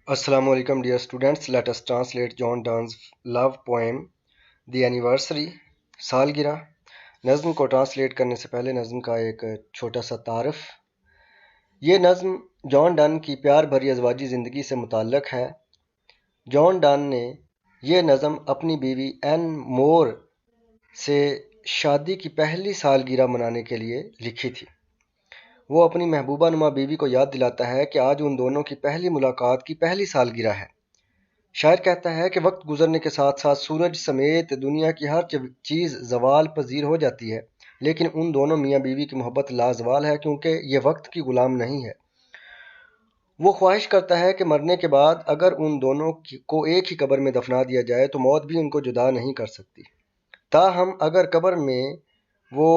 Assalamu alaikum dear students. Let us translate John Donne's love poem The Anniversary सालगिरह। नज़्म को translate करने से पहले नज़्म का एक छोटा सा तारफ़। ये नज़्म जॉन डन की प्यार भरी अज़वाजी ज़िंदगी से मुताल्लक़ है। जॉन डन ने यह नज़्म अपनी बीवी एन मोर से शादी की पहली सालगिरह मनाने के लिए लिखी थी। वो अपनी महबूबा नुमा बीवी को याद दिलाता है कि आज उन दोनों की पहली मुलाकात की पहली सालगिरह है। शायर कहता है कि वक्त गुजरने के साथ साथ सूरज समेत दुनिया की हर चीज़ ज़वाल पजीर हो जाती है, लेकिन उन दोनों मियाँ बीवी की मोहब्बत लाजवाल है क्योंकि ये वक्त की गुलाम नहीं है। वो ख्वाहिश करता है कि मरने के बाद अगर उन दोनों को एक ही कब्र में दफना दिया जाए तो मौत भी उनको जुदा नहीं कर सकती। ताहम अगर कब्र में वो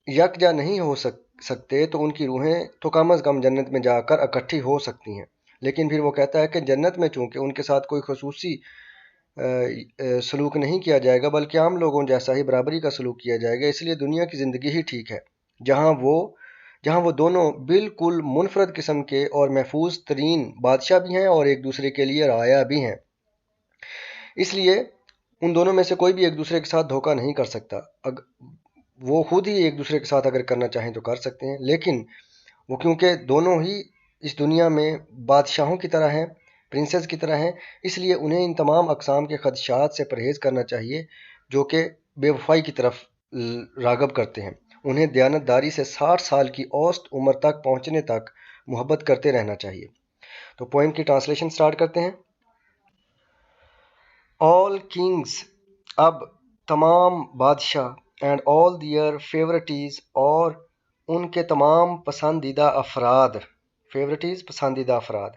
यकजा नहीं हो सकते तो उनकी रूहें तो कम अज़ कम जन्नत में जाकर इकट्ठी हो सकती हैं। लेकिन फिर वो कहता है कि जन्नत में चूँकि उनके साथ कोई खसूसी सलूक नहीं किया जाएगा बल्कि आम लोगों जैसा ही बराबरी का सलूक किया जाएगा, इसलिए दुनिया की ज़िंदगी ही ठीक है जहाँ वो दोनों बिल्कुल मुनफरद किस्म के और महफूज तरीन बादशाह भी हैं और एक दूसरे के लिए राया भी हैं। इसलिए उन दोनों में से कोई भी एक दूसरे के साथ धोखा नहीं कर सकता। वो खुद ही एक दूसरे के साथ अगर करना चाहें तो कर सकते हैं, लेकिन वो क्योंकि दोनों ही इस दुनिया में बादशाहों की तरह हैं, प्रिंसेस की तरह हैं, इसलिए उन्हें इन तमाम अक़साम के ख़दशात से परहेज़ करना चाहिए जो कि बेवफ़ाई की तरफ राग़ब करते हैं। उन्हें दयानतदारी से 60 साल की औसत उम्र तक पहुँचने तक मोहब्बत करते रहना चाहिए। तो पोएम की ट्रांसलेशन स्टार्ट करते हैं। ऑल किंग्स, अब तमाम बादशाह, एंड ऑल दियर फेवरेटीज़, और उनके तमाम पसंदीदा अफराद, फेवरेटीज़ पसंदीदा अफराद,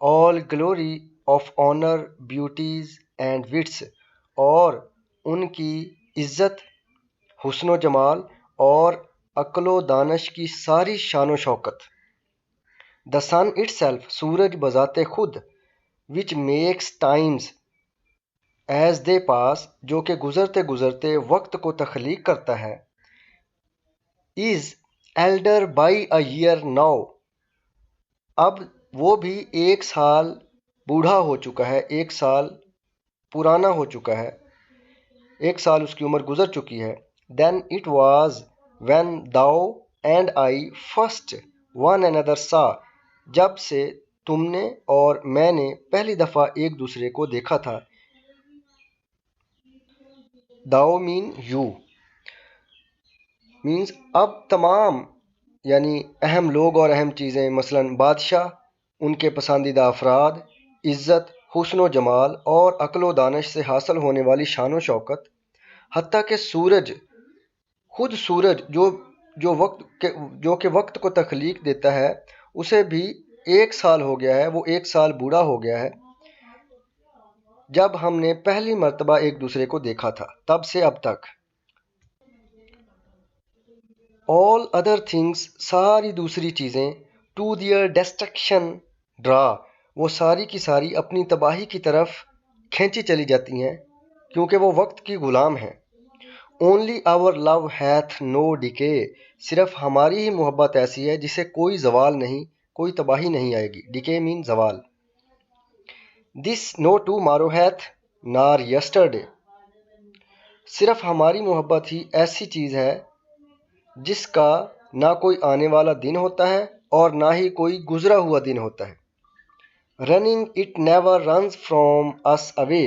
all glory of honour beauties and wits, और उनकी इज़्ज़त, हुस्न जमाल और अक्लो दानश की सारी शान व शौकत। द सन इटसेल्फ, सूरज बजाते खुद, which makes times as they pass, जो कि गुजरते गुजरते वक्त को तख्लीक करता है, is elder by a year now, अब वो भी एक साल बूढ़ा हो चुका है, एक साल पुराना हो चुका है, एक साल उसकी उम्र गुजर चुकी है। देन इट वाज व्हेन दाओ and I first one another सा, जब से तुमने और मैंने पहली दफ़ा एक दूसरे को देखा था। दाओ मीन यू, मीन्स अब तमाम यानी अहम लोग और अहम चीज़ें, मसलन बादशाह, उनके पसंदीदा अफराद, इज़्ज़त, हुस्न जमाल और अक्ल दानिश से हासिल होने वाली शान व शौकत, हत्ता कि सूरज, खुद सूरज जो कि वक्त को तख्लीक देता है, उसे भी एक साल हो गया है, वो एक साल बूढ़ा हो गया है जब हमने पहली मर्तबा एक दूसरे को देखा था, तब से अब तक। ऑल अदर थिंग्स, सारी दूसरी चीज़ें, टू दियर डिस्ट्रक्शन ड्रा, वो सारी की सारी अपनी तबाही की तरफ खींची चली जाती हैं क्योंकि वो वक्त की ग़ुलाम हैं। Only our love hath no decay, सिर्फ हमारी ही मोहब्बत ऐसी है जिसे कोई जवाल नहीं, कोई तबाही नहीं आएगी। डिके मीन जवाल। दिस नो टुमारो हैथ नार यस्टरडे, सिर्फ हमारी मोहब्बत ही ऐसी चीज़ है जिसका ना कोई आने वाला दिन होता है और ना ही कोई गुजरा हुआ दिन होता है। Running it never runs from us away,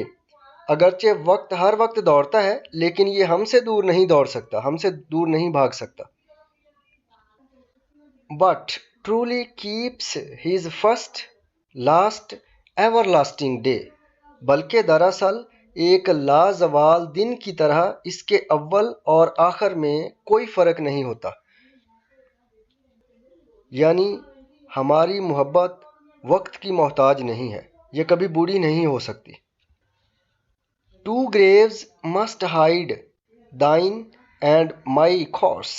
अगरचे वक्त हर वक्त दौड़ता है लेकिन ये हमसे दूर नहीं दौड़ सकता, हमसे दूर नहीं भाग सकता। But truly keeps his first last ever lasting day, बल्कि दरअसल एक लाजवाल दिन की तरह इसके अव्वल और आखिर में कोई फ़र्क नहीं होता। यानी हमारी मोहब्बत वक्त की मोहताज नहीं है, ये कभी बूढ़ी नहीं हो सकती। Two graves must hide thine and my corse,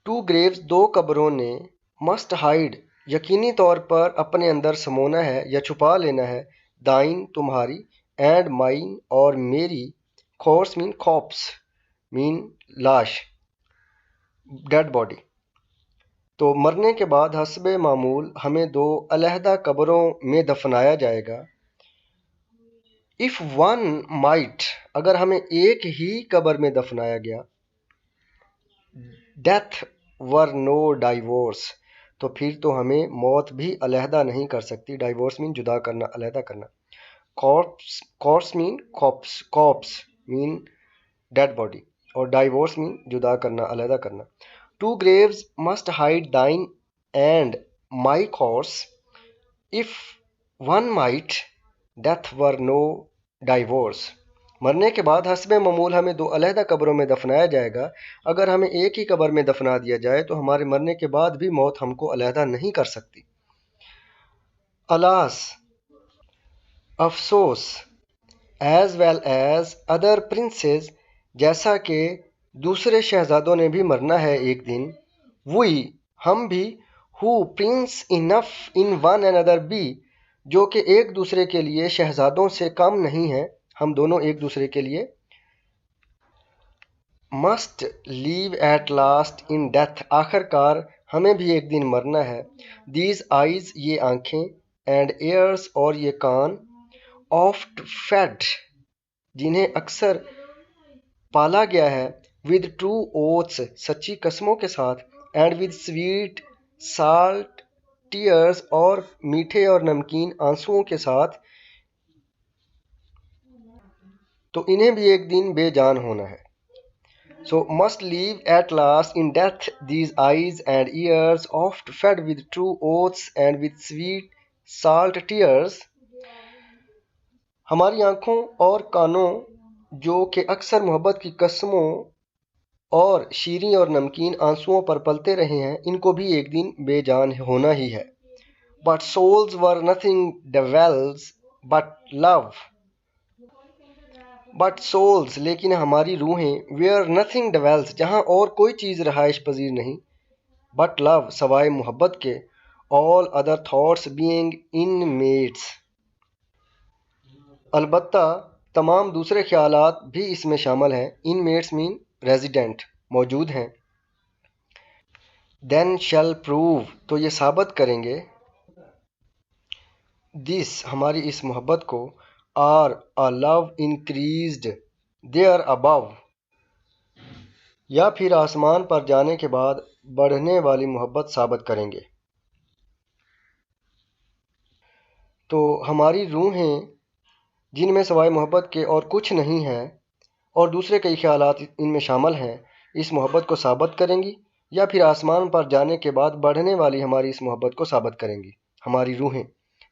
two graves, दो कब्रों ने, मस्ट हाइड, यकीनी तौर पर अपने अंदर समोना है या छुपा लेना है, दाइन, तुम्हारी, एंड माइन, और मेरी, कॉर्स मीन कॉप्स मीन लाश, डेड बॉडी। تو مرنے کے بعد حسب معمول ہمیں 2 علیحدہ قبروں میں دفنایا جائے گا. if one might اگر ہمیں ایک ہی قبر میں دفنایا گیا. death were no divorce تو پھر تو ہمیں موت بھی علیحدہ نہیں کر سکتی. ڈائیورس مین جدا کرنا، علیحدہ کرنا. corpse مین corpse مین ڈیڈ باڈی، اور ڈائیورس مین جدا کرنا، علیحدہ کرنا. 2 graves must hide thine and my corpse if one might death were no divorce. مرنے کے بعد حسب معمول ہمیں 2 علیحدہ قبروں میں دفنایا جائے گا. اگر ہمیں ایک ہی قبر میں دفنا دیا جائے تو ہمارے مرنے کے بعد بھی موت ہم کو علیحدہ نہیں کر سکتی. alas افسوس as well as other princes جیسا کہ دوسرے شہزادوں نے بھی مرنا ہے ایک دن. we ہم بھی who prince enough in one another be جو کہ ایک دوسرے کے لیے شہزادوں سے کم نہیں ہیں، ہم دونوں ایک دوسرے کے لیے. must live at last in death آخر کار ہمیں بھی ایک دن مرنا ہے. these eyes یہ آنکھیں and ears اور یہ کان oft fed جنہیں اکثر پالا گیا ہے with true oaths سچی قسموں کے ساتھ and with sweet salt tears اور میٹھے اور نمکین آنسوؤں کے ساتھ، تو انہیں بھی ایک دن بے جان ہونا ہے. so must live at last in death these eyes and ears oft fed with true oaths and with sweet salt tears. ہماری آنکھوں اور کانوں جو کہ اکثر محبت کی قسموں اور شیریں اور نمکین آنسوؤں پر پلتے رہے ہیں، ان کو بھی ایک دن بے جان ہونا ہی ہے. but souls were nothing dwells but love but souls لیکن ہماری روحیں where nothing dwells جہاں اور کوئی چیز رہائش پذیر نہیں but love سوائے محبت کے all other thoughts being inmates البتہ تمام دوسرے خیالات بھی اس میں شامل ہیں. inmates mean resident موجود ہیں. then shall prove تو یہ ثابت کریں گے this ہماری اس محبت کو or a love increased there above یا پھر آسمان پر جانے کے بعد بڑھنے والی محبت ثابت کریں گے. تو ہماری روحیں جن میں سوائے محبت کے اور کچھ نہیں ہے اور دوسرے کئی خیالات ان میں شامل ہیں، اس محبت کو ثابت کریں گی یا پھر آسمان پر جانے کے بعد بڑھنے والی ہماری اس محبت کو ثابت کریں گی ہماری روحیں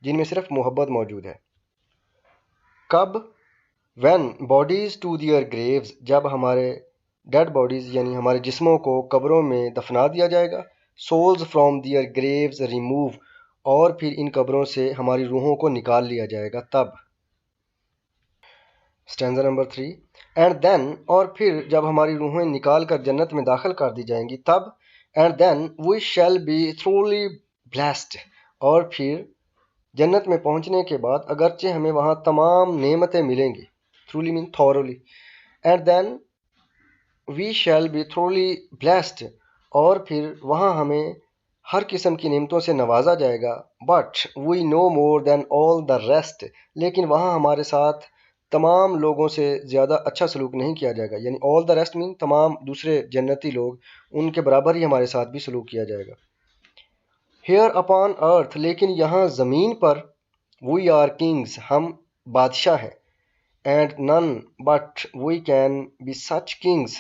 جن میں صرف محبت موجود ہے. کب؟ when bodies to their graves جب ہمارے ڈیڈ باڈیز یعنی ہمارے جسموں کو قبروں میں دفنا دیا جائے گا. souls from their graves remove اور پھر ان قبروں سے ہماری روحوں کو نکال لیا جائے گا تب. اسٹینزا نمبر 3 اینڈ دین اور پھر جب ہماری روحیں نکال کر جنت میں داخل کر دی جائیں گی تب. And then we shall be thoroughly blessed اور پھر جنت میں پہنچنے کے بعد اگرچہ ہمیں وہاں تمام نعمتیں ملیں گی. Thoroughly mean thoroughly. And then we shall be thoroughly blessed اور پھر وہاں ہمیں ہر قسم کی نعمتوں سے نوازا جائے گا. But we know more then all the rest لیکن وہاں ہمارے ساتھ تمام لوگوں سے زیادہ اچھا سلوک نہیں کیا جائے گا. یعنی آل دا ریسٹ مین تمام دوسرے جنتی لوگ ان کے برابر ہی ہمارے ساتھ بھی سلوک کیا جائے گا. ہیئر اپان ارتھ لیکن یہاں زمین پر وی آر کنگز ہم بادشاہ ہیں. And none but we can be such kings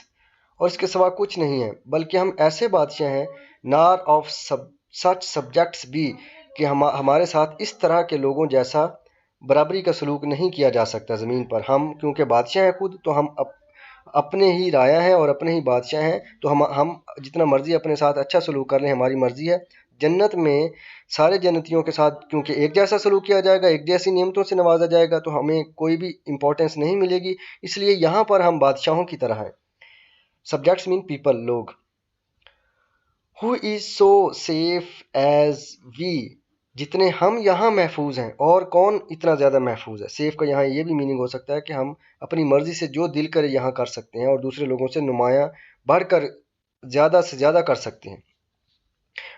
اور اس کے سوا کچھ نہیں ہے بلکہ ہم ایسے بادشاہ ہیں. نار آف سچ سبجیکٹس بھی کہ ہمارے ساتھ اس طرح کے لوگوں جیسا برابری کا سلوک نہیں کیا جا سکتا زمین پر. ہم کیونکہ بادشاہ ہیں خود تو ہم اپنے ہی رایا ہیں اور اپنے ہی بادشاہ ہیں تو ہم جتنا مرضی اپنے ساتھ اچھا سلوک کر لیں ہماری مرضی ہے. جنت میں سارے جنتیوں کے ساتھ کیونکہ ایک جیسا سلوک کیا جائے گا، ایک جیسی نعمتوں سے نوازا جائے گا تو ہمیں کوئی بھی امپورٹنس نہیں ملے گی. اس لیے یہاں پر ہم بادشاہوں کی طرح ہیں. سبجیکٹس مین پیپل لوگ. who is so safe as we جتنے ہم یہاں محفوظ ہیں اور کون اتنا زیادہ محفوظ ہے. سیف کا یہاں یہ بھی میننگ ہو سکتا ہے کہ ہم اپنی مرضی سے جو دل کرے یہاں کر سکتے ہیں اور دوسرے لوگوں سے نمایاں بڑھ کر زیادہ سے زیادہ کر سکتے ہیں.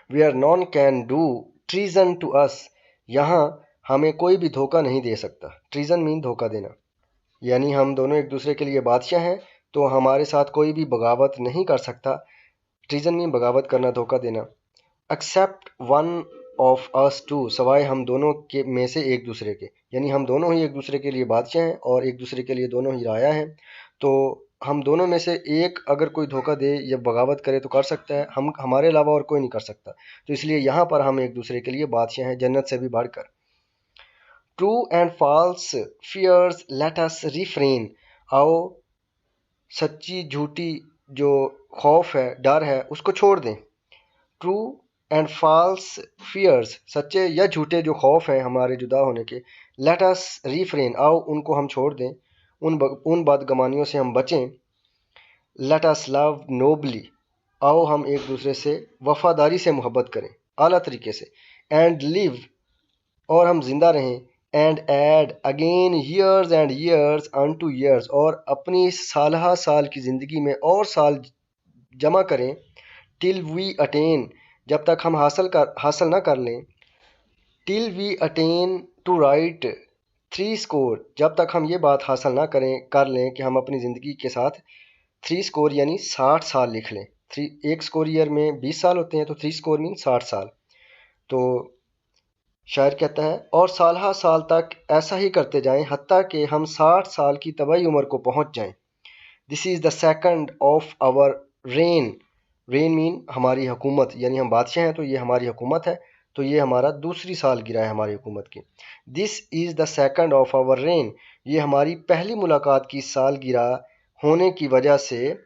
where none can do treason to us, यहाँ हमें कोई भी धोखा नहीं दे सकता। treason मीन धोखा देना, यानी हम दोनों एक दूसरे के लिए बादशाह हैं तो हमारे साथ कोई भी बगावत नहीं कर सकता। treason मीन बगावत करना, धोखा देना। except one of us two, सवाए हम दोनों के में से एक दूसरे के, यानी हम दोनों ही एक दूसरे के लिए बादशाह हैं और एक दूसरे के लिए दोनों ही राया हैं। तो हम दोनों में से एक अगर कोई धोखा दे या बगावत करे तो कर सकता है, हमारे अलावा और कोई नहीं कर सकता। तो इसलिए यहाँ पर हम एक दूसरे के लिए बादशाह हैं, जन्नत से भी बढ़कर। True and false fears let us refrain, आओ सच्ची झूठी जो खौफ है, डर है, उसको छोड़ दें। ट्रू एंड फॉल्स फियर्स, सच्चे या झूठे जो खौफ हैं हमारे जुदा होने के, लेट अस रिफ्रेन, आओ उनको हम छोड़ दें, उन बदगमानियों से हम बचें। लेट अस लव नोबली, आओ हम एक दूसरे से वफादारी से मोहब्बत करें, आला तरीके से। एंड लिव, और हम जिंदा रहें। And add again years and years unto years, और अपनी सालहा साल की ज़िंदगी में और साल जमा करें। टिल वी अटेन, जब तक हम हासिल ना कर लें। Till we attain to write 3 score, जब तक हम ये बात हासिल ना कर लें कि हम अपनी ज़िंदगी के साथ 3 स्कोर यानी 60 साल लिख लें। एक स्कोर ईयर में 20 साल होते हैं, तो 3 स्कोर मीन 60 साल। तो शायर कहता है, और सालहा साल तक ऐसा ही करते जाएं हत्ता कि हम 60 साल की तबाही उम्र को पहुंच जाएं। This is the second of our reign, reign mean हमारी हुकूमत, यानी हम बादशाह हैं तो ये हमारी हुकूमत है, तो ये हमारा दूसरी साल गिरा है हमारी हुकूमत की। This is the second of our reign, ये हमारी पहली मुलाकात की साल गिरा होने की वजह से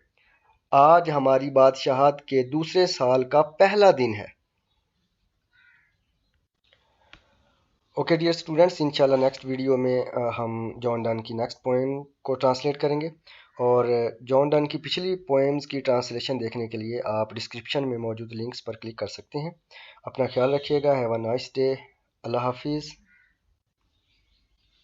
आज हमारी बादशाहत के दूसरे साल का पहला दिन है। ओके डियर स्टूडेंट्स, इंशाल्लाह नेक्स्ट वीडियो में हम जॉन डन की नेक्स्ट पोएम को ट्रांसलेट करेंगे। और जॉन डन की पिछली पोएम्स की ट्रांसलेशन देखने के लिए आप डिस्क्रिप्शन में मौजूद लिंक्स पर क्लिक कर सकते हैं। अपना ख्याल रखिएगा। Have a nice day. अल्लाह हाफिज़।